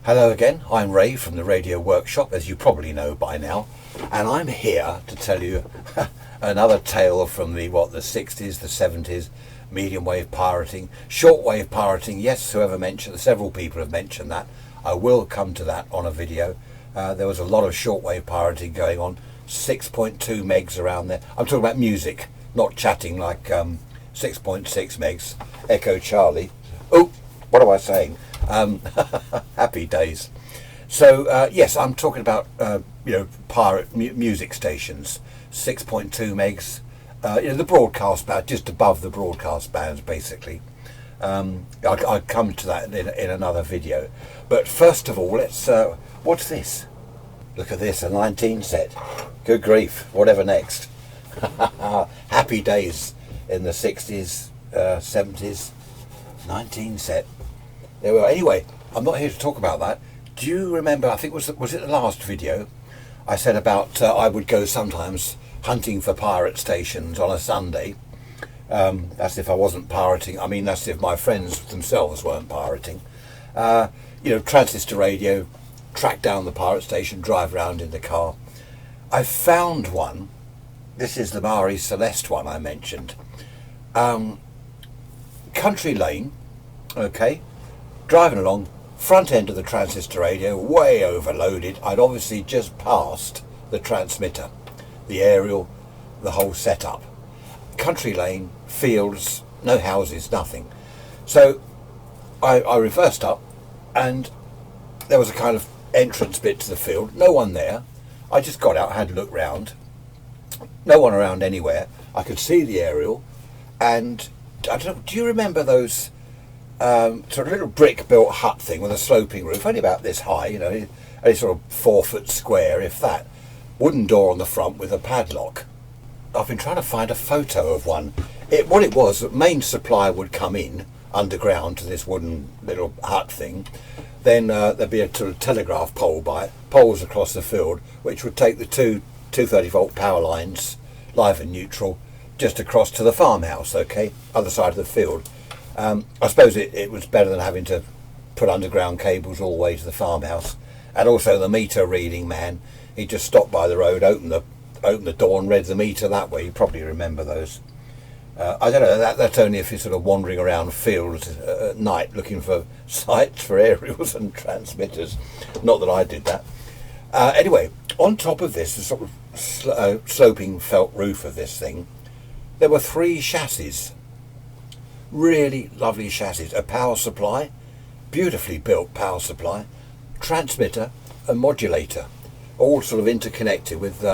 Hello again, I'm Ray from the Radio Workshop, as you probably know by now, and I'm here to tell you another tale from the 60s, the 70s, medium wave pirating, short wave pirating. Yes, several people have mentioned that. I will come to that on a video. There was a lot of short wave pirating going on, 6.2 megs around there. I'm talking about music, not chatting like 6.6 megs, Echo Charlie. Oh, what am I saying? Happy days. So yes, I'm talking about pirate music stations, 6.2 megs. The broadcast band, just above the broadcast bands, basically. I'll come to that in another video. But first of all, let's. What's this? Look at this, a 19 set. Good grief! Whatever next? Happy days in the 60s, 70s. 19 set. There we are. Anyway, I'm not here to talk about that. Do you remember, I think was it the last video, I said about I would go sometimes hunting for pirate stations on a Sunday. That's if I wasn't pirating. I mean, that's if my friends themselves weren't pirating. Transistor radio, track down the pirate station, drive around in the car. I found one. This is the Mary Celeste one I mentioned. Country lane, okay. Driving along, front end of the transistor radio, way overloaded. I'd obviously just passed the transmitter, the aerial, the whole setup. Country lane, fields, no houses, nothing. So I reversed up, and there was a kind of entrance bit to the field. No one there. I just got out, had a look round. No one around anywhere. I could see the aerial, and I don't know, do you remember those sort of little brick-built hut thing with a sloping roof, only about this high, only sort of 4 foot square, if that. Wooden door on the front with a padlock. I've been trying to find a photo of one. What it was, the main supply would come in underground to this wooden little hut thing. Then there'd be a sort of telegraph pole by it, poles across the field, which would take the two 230-volt power lines, live and neutral, just across to the farmhouse, okay, other side of the field. I suppose it was better than having to put underground cables all the way to the farmhouse. And also the meter reading man, he just stopped by the road, opened the door and read the meter that way. You probably remember those. I don't know, that's only if you're sort of wandering around fields at night looking for sites for aerials and transmitters. Not that I did that. Anyway, on top of this, the sort of sloping felt roof of this thing, there were 3 chassis. Really lovely chassis. A power supply, beautifully built power supply, transmitter, a modulator, all sort of interconnected with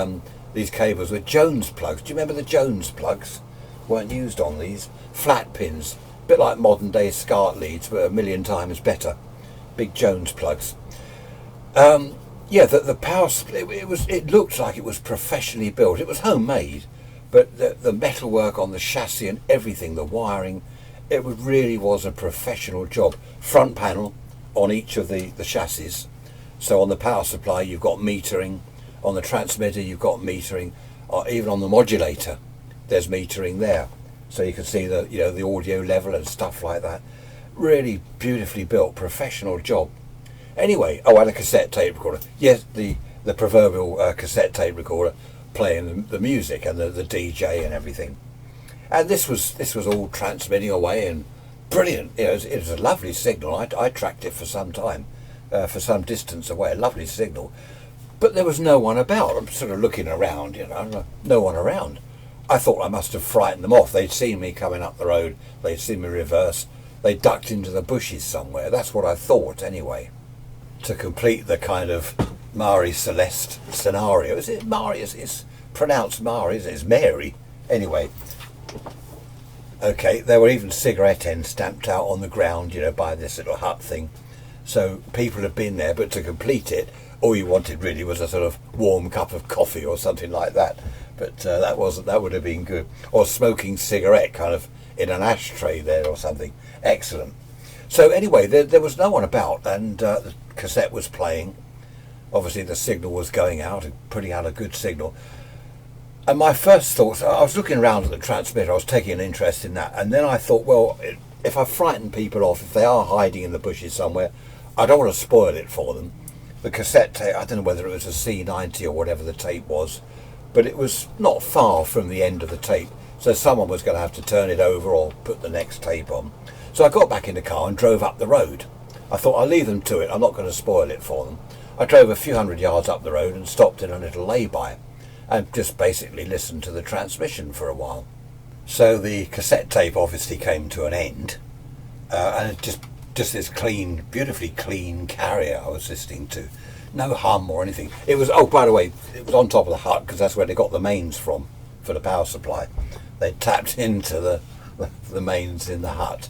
these cables with Jones plugs. Do you remember the Jones plugs? Weren't used on these. Flat pins, a bit like modern day SCART leads, but a million times better. Big Jones plugs. The power it looked like it was professionally built. It was homemade, but the metalwork on the chassis and everything, the wiring, it really was a professional job. Front panel on each of the chassis. So on the power supply you've got metering, on the transmitter you've got metering, even on the modulator there's metering there. So you can see the audio level and stuff like that. Really beautifully built, professional job. Anyway, and a cassette tape recorder. Yes, the proverbial cassette tape recorder playing the music and the DJ and everything. And this was all transmitting away, and brilliant. It was a lovely signal. I tracked it for some time, for some distance away. A lovely signal, but there was no one about. I'm sort of looking around, no one around. I thought I must have frightened them off. They'd seen me coming up the road. They'd seen me reverse. They ducked into the bushes somewhere. That's what I thought, anyway. To complete the kind of Mary Celeste scenario, is it Mary? It's pronounced Mary, isn't it? It's Mary. Anyway. Okay, there were even cigarette ends stamped out on the ground, by this little hut thing. So people had been there, but to complete it, all you wanted really was a sort of warm cup of coffee or something like that. But that would have been good. Or smoking cigarette kind of in an ashtray there or something. Excellent. So anyway, there was no one about, and the cassette was playing. Obviously the signal was going out, putting out a good signal. And my first thoughts, I was looking around at the transmitter, I was taking an interest in that, and then I thought, well, if I frighten people off, if they are hiding in the bushes somewhere, I don't want to spoil it for them. The cassette tape, I don't know whether it was a C90 or whatever the tape was, but it was not far from the end of the tape, so someone was going to have to turn it over or put the next tape on. So I got back in the car and drove up the road. I thought I'll leave them to it, I'm not going to spoil it for them. I drove a few hundred yards up the road and stopped in a little lay-by and just basically listened to the transmission for a while. So the cassette tape obviously came to an end, and it just this clean, beautifully clean carrier I was listening to. No hum or anything. It was, oh, by the way, it was on top of the hut because that's where they got the mains from for the power supply. They tapped into the mains in the hut.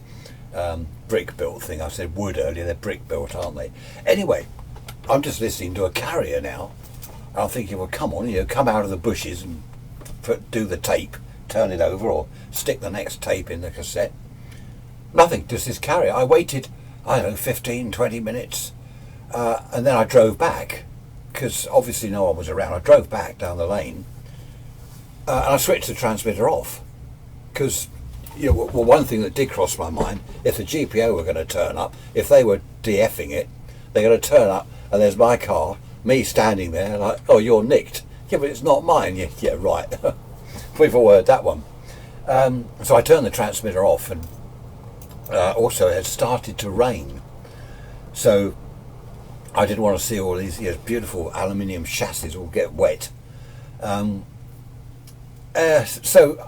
Brick built thing. I said wood earlier, they're brick built, aren't they? Anyway, I'm just listening to a carrier now. And I'm thinking, well, come on, come out of the bushes and do the tape, turn it over or stick the next tape in the cassette. Nothing, just this carrier. I waited, I don't know, 15, 20 minutes. And then I drove back because obviously no one was around. I drove back down the lane and I switched the transmitter off because, well, one thing that did cross my mind, if the GPO were going to turn up, if they were DFing it, they're going to turn up and there's my car, me standing there like, oh, you're nicked. Yeah, but it's not mine. Yeah, right. We've all heard that one. So I turned the transmitter off and also it had started to rain. So I didn't want to see all these beautiful aluminium chassis all get wet. So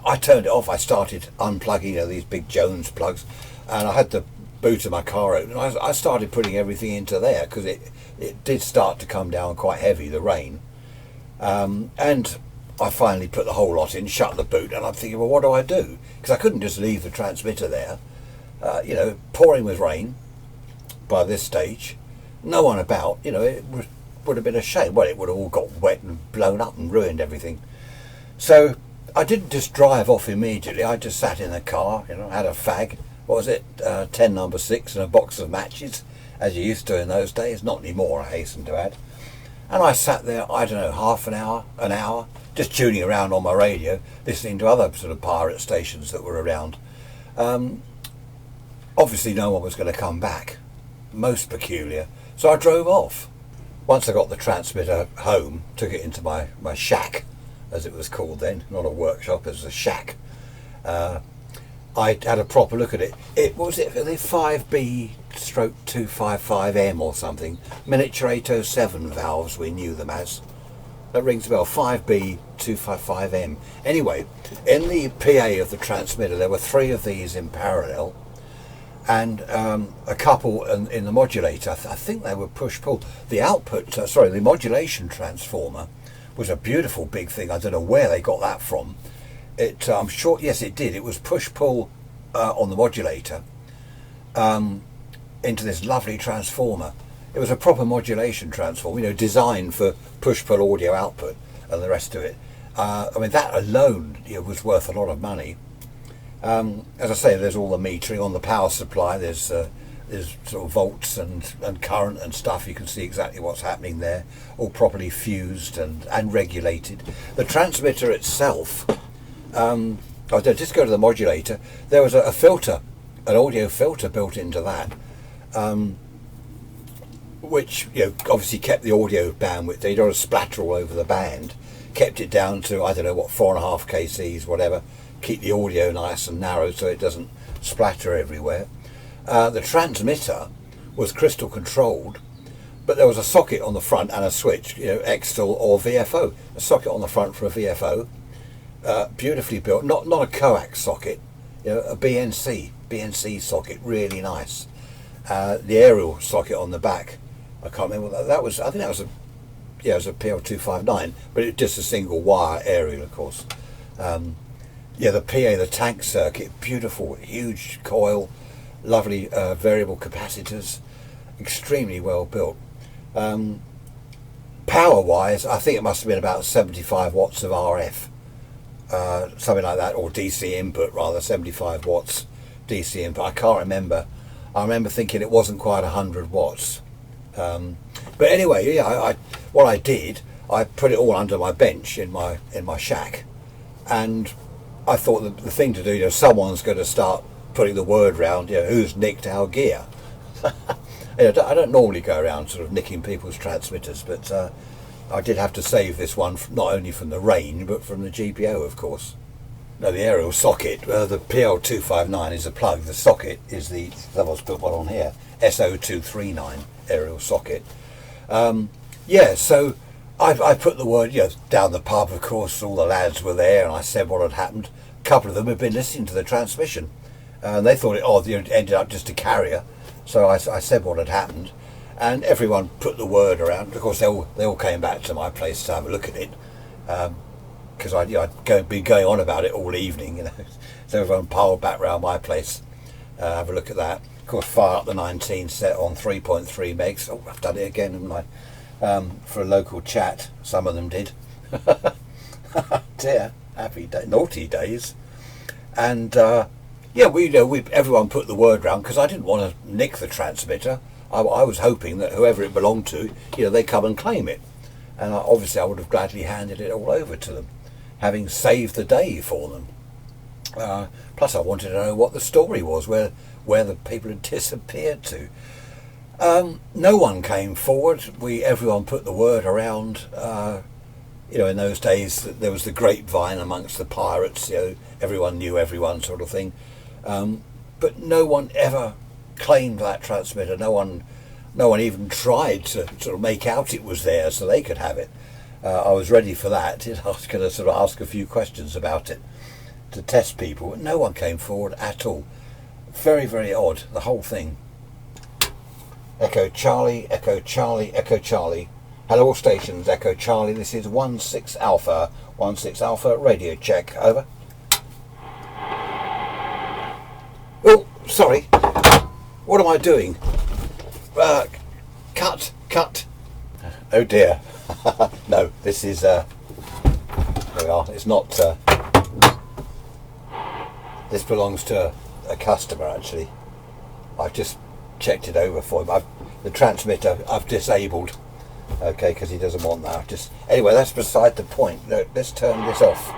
I turned it off. I started unplugging these big Jones plugs, and I had the boot of my car open. I started putting everything into there because it did start to come down quite heavy, the rain. And I finally put the whole lot in, shut the boot, and I'm thinking, well, what do I do? Because I couldn't just leave the transmitter there. Pouring with rain by this stage. No one about, it would have been a shame. Well, it would have all got wet and blown up and ruined everything. So I didn't just drive off immediately. I just sat in the car, had a fag. What was it? 10 number 6 and a box of matches, as you used to in those days. Not anymore, I hasten to add. And I sat there, I don't know, half an hour, just tuning around on my radio, listening to other sort of pirate stations that were around. Obviously no one was going to come back. Most peculiar. So I drove off. Once I got the transmitter home, took it into my shack, as it was called then, not a workshop, it was a shack. I had a proper look at it. It was the 5B/255M or something, miniature 807 valves, we knew them as. That rings a bell, 5B/255M. Anyway, in the PA of the transmitter there were 3 of these in parallel, and a couple in the modulator. I think they were push-pull. The output, the modulation transformer was a beautiful big thing. I don't know where they got that from. I'm sure, yes, it did. It was push-pull on the modulator into this lovely transformer. It was a proper modulation transformer, designed for push-pull audio output and the rest of it. That alone was worth a lot of money. As I say, there's all the metering on the power supply. There's sort of volts and current and stuff. You can see exactly what's happening there, all properly fused and regulated. The transmitter itself, just go to the modulator. There was a filter, an audio filter built into that, which obviously kept the audio bandwidth. They don't splatter all over the band. Kept it down to 4.5 kcs, whatever. Keep the audio nice and narrow so it doesn't splatter everywhere. The transmitter was crystal controlled, but there was a socket on the front and a switch, Xtal or VFO. A socket on the front for a VFO, beautifully built, not a coax socket, a BNC socket, really nice. The aerial socket on the back, I can't remember what that was. I think that was it was a PL259, but it's just a single wire aerial, of course. The PA, the tank circuit, beautiful, huge coil, lovely variable capacitors, extremely well built. Power wise, I think it must have been about 75 watts of RF, something like that, or DC input rather, 75 watts DC input. I can't remember. I remember thinking it wasn't quite 100 watts. But anyway, what I did, I put it all under my bench in my shack, and I thought that the thing to do, someone's going to start putting the word round, who's nicked our gear. I don't normally go around sort of nicking people's transmitters, but I did have to save this one not only from the rain but from the GPO, of course. No, the aerial socket, the PL259 is a plug. The socket is the, someone's put one on here, SO239 aerial socket. Yeah, so I put the word, down the pub, of course, all the lads were there, and I said what had happened. A couple of them had been listening to the transmission, and they thought it ended up just a carrier. So I said what had happened, and everyone put the word around. Of course, they all came back to my place to have a look at it, because I'd been going on about it all evening. So everyone piled back round my place, have a look at that. Of course, fire up the 19 set on 3.3 megs. Oh, I've done it again, haven't I? For a local chat, some of them did. Dear, happy day, naughty days. And everyone put the word round, because I didn't want to nick the transmitter. I was hoping that whoever it belonged to, they come and claim it. And obviously I would have gladly handed it all over to them, having saved the day for them. Plus I wanted to know what the story was, where the people had disappeared to. No one came forward. Everyone put the word around. In those days there was the grapevine amongst the pirates. Everyone knew everyone, sort of thing. But no one ever claimed that transmitter. No one even tried to sort of make out it was there so they could have it. I was ready for that. I was going to sort of ask a few questions about it to test people. But no one came forward at all. Very, very odd, the whole thing. Echo Charlie, Echo Charlie, Echo Charlie. Hello all stations, Echo Charlie. This is 16 Alpha. 16 Alpha, radio check. Over. Oh, sorry. What am I doing? Cut. Oh dear. No, this is, there we are. It's not, this belongs to a customer, actually. I've just checked it over for him. The transmitter I've disabled, okay, because he doesn't want that. Anyway, that's beside the point. No, let's turn this off.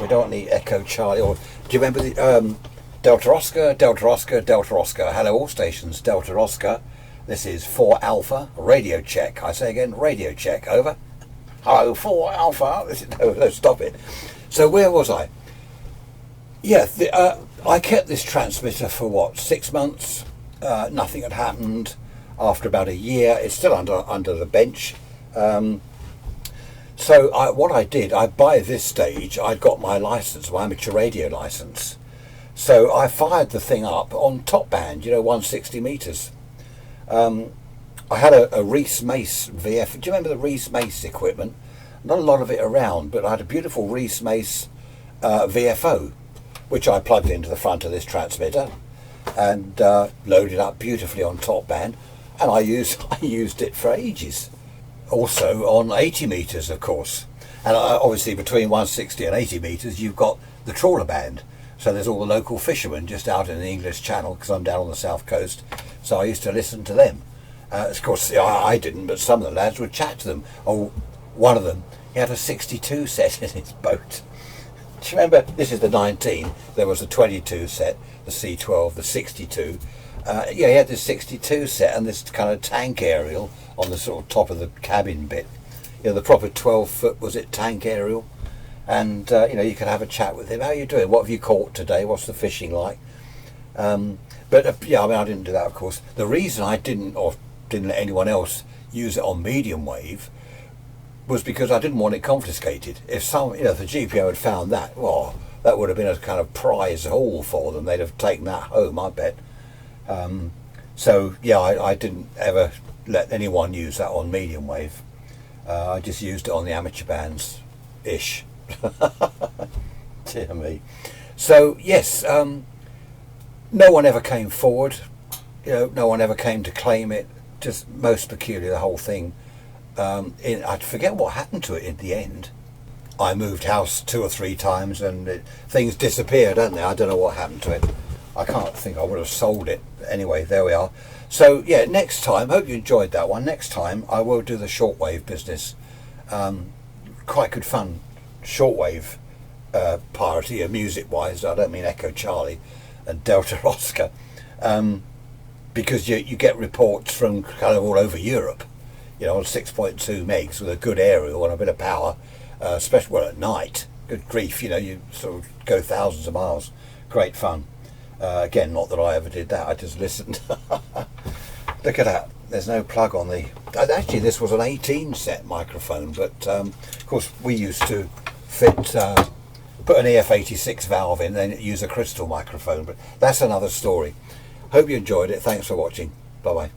We don't need Echo Charlie. Or do you remember the Delta Oscar, Delta Oscar, Delta Oscar? Hello all stations, Delta Oscar. This is 4 Alpha, radio check. I say again, radio check. Over. Hello 4 Alpha. No, stop it. So where was I? Yeah, I kept this transmitter for 6 months. Nothing had happened. After about a year, it's still under the bench. So what I did, by this stage, I'd got my license, my amateur radio license. So I fired the thing up on top band, 160 metres. I had a Reese Mace VF. Do you remember the Reese Mace equipment? Not a lot of it around, but I had a beautiful Reese Mace VFO, which I plugged into the front of this transmitter and loaded up beautifully on top band, and I used it for ages. Also on 80 metres, of course, and obviously between 160 and 80 metres you've got the trawler band, so there's all the local fishermen just out in the English Channel, because I'm down on the south coast, so I used to listen to them. Of course I didn't, but some of the lads would chat to them. One of them, he had a 62 set in his boat. Do you remember, this is the 19, there was the 22 set, the C12, the 62. He had this 62 set and this kind of tank aerial on the sort of top of the cabin bit. The proper 12-foot, was it, tank aerial? And, you could have a chat with him. How are you doing? What have you caught today? What's the fishing like? I didn't do that, of course. The reason I didn't let anyone else use it on medium wave was because I didn't want it confiscated. If the GPO had found that, well, that would have been a kind of prize haul for them. They'd have taken that home, I bet. I didn't ever let anyone use that on medium wave. I just used it on the amateur bands ish. Dear me. So yes, no one ever came forward. No one ever came to claim it. Just most peculiar, the whole thing. I forget what happened to it in the end. I moved house 2 or 3 times and things disappeared, don't they? I don't know what happened to it. I can't think. I would have sold it. Anyway, there we are. So yeah, next time, hope you enjoyed that one. Next time I will do the shortwave business. Quite good fun. Shortwave party, music wise. I don't mean Echo Charlie and Delta Oscar. because you get reports from kind of all over Europe, you know, on 6.2 megs with a good aerial and a bit of power, especially well, at night. Good grief, you know, you sort of go thousands of miles. Great fun. Again, not that I ever did that, I just listened. Look at that, there's no plug on the... Actually, this was an 18 set microphone, but of course we used to fit, put an EF86 valve in, then use a crystal microphone, but that's another story. Hope you enjoyed it. Thanks for watching. Bye bye.